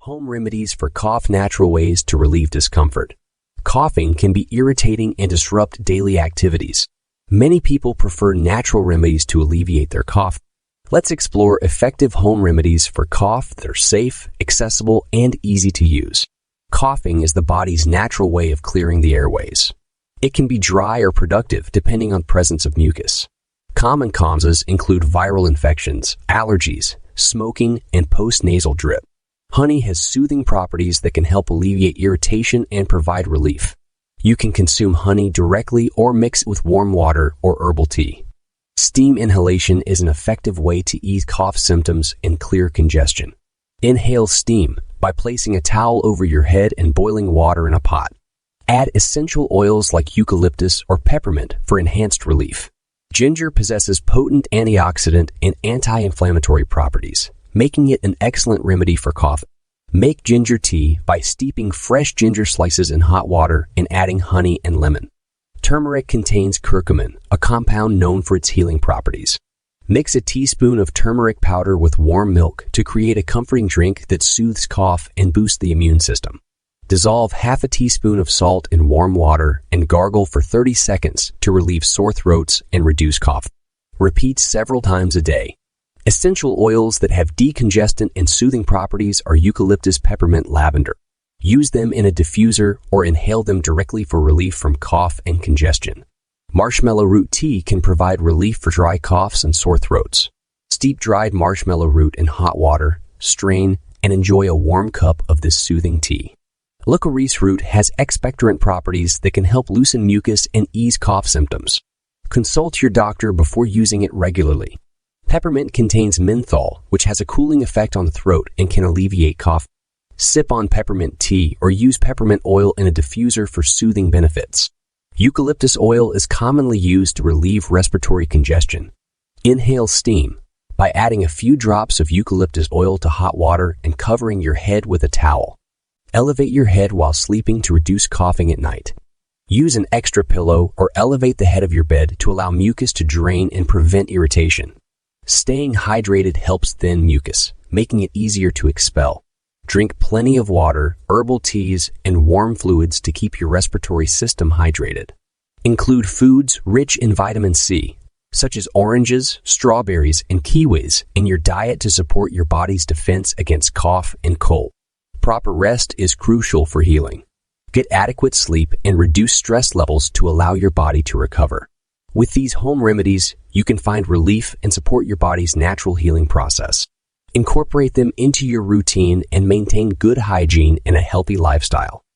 Home remedies for cough. Natural ways to relieve discomfort. Coughing can be irritating and disrupt daily activities. Many people prefer natural remedies to alleviate their cough. Let's explore effective home remedies for cough that are safe, accessible, and easy to use. Coughing is the body's natural way of clearing the airways. It can be dry or productive depending on presence of mucus. Common causes include viral infections, allergies, smoking, and post-nasal drip. Honey has soothing properties that can help alleviate irritation and provide relief. You can consume honey directly or mix it with warm water or herbal tea. Steam inhalation is an effective way to ease cough symptoms and clear congestion. Inhale steam by placing a towel over your head and boiling water in a pot. Add essential oils like eucalyptus or peppermint for enhanced relief. Ginger possesses potent antioxidant and anti-inflammatory properties, making it an excellent remedy for cough. Make ginger tea by steeping fresh ginger slices in hot water and adding honey and lemon. Turmeric contains curcumin, a compound known for its healing properties. Mix a teaspoon of turmeric powder with warm milk to create a comforting drink that soothes cough and boosts the immune system. Dissolve half a teaspoon of salt in warm water and gargle for 30 seconds to relieve sore throats and reduce cough. Repeat several times a day. Essential oils that have decongestant and soothing properties are eucalyptus, peppermint, lavender. Use them in a diffuser or inhale them directly for relief from cough and congestion. Marshmallow root tea can provide relief for dry coughs and sore throats. Steep dried marshmallow root in hot water, strain, and enjoy a warm cup of this soothing tea. Licorice root has expectorant properties that can help loosen mucus and ease cough symptoms. Consult your doctor before using it regularly. Peppermint contains menthol, which has a cooling effect on the throat and can alleviate cough. Sip on peppermint tea or use peppermint oil in a diffuser for soothing benefits. Eucalyptus oil is commonly used to relieve respiratory congestion. Inhale steam by adding a few drops of eucalyptus oil to hot water and covering your head with a towel. Elevate your head while sleeping to reduce coughing at night. Use an extra pillow or elevate the head of your bed to allow mucus to drain and prevent irritation. Staying hydrated helps thin mucus, making it easier to expel. Drink plenty of water, herbal teas, and warm fluids to keep your respiratory system hydrated. Include foods rich in vitamin C, such as oranges, strawberries, and kiwis, in your diet to support your body's defense against cough and cold. Proper rest is crucial for healing. Get adequate sleep and reduce stress levels to allow your body to recover. With these home remedies, you can find relief and support your body's natural healing process. Incorporate them into your routine and maintain good hygiene and a healthy lifestyle.